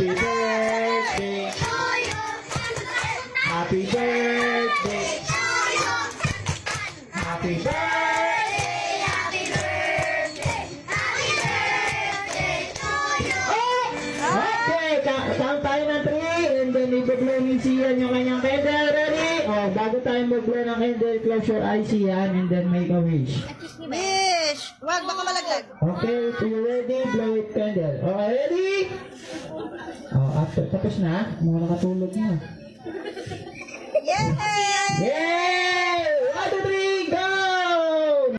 Happy birthday. Happy birthday. Happy birthday. Happy birthday. Happy birthday to you. Okay, count tayo ng 3 and then i-blow ni Sian yung kanyang candle. Ready? Oh, bago tayo mag-blow ng candle, close your eyes, Sian, and then make a wish. Wish! Wag, baka malaglag. Okay, if you're ready, blow it candle. Okay, ready? Oh, after, tapos na. Mga nakatulog na. Yay! Yay!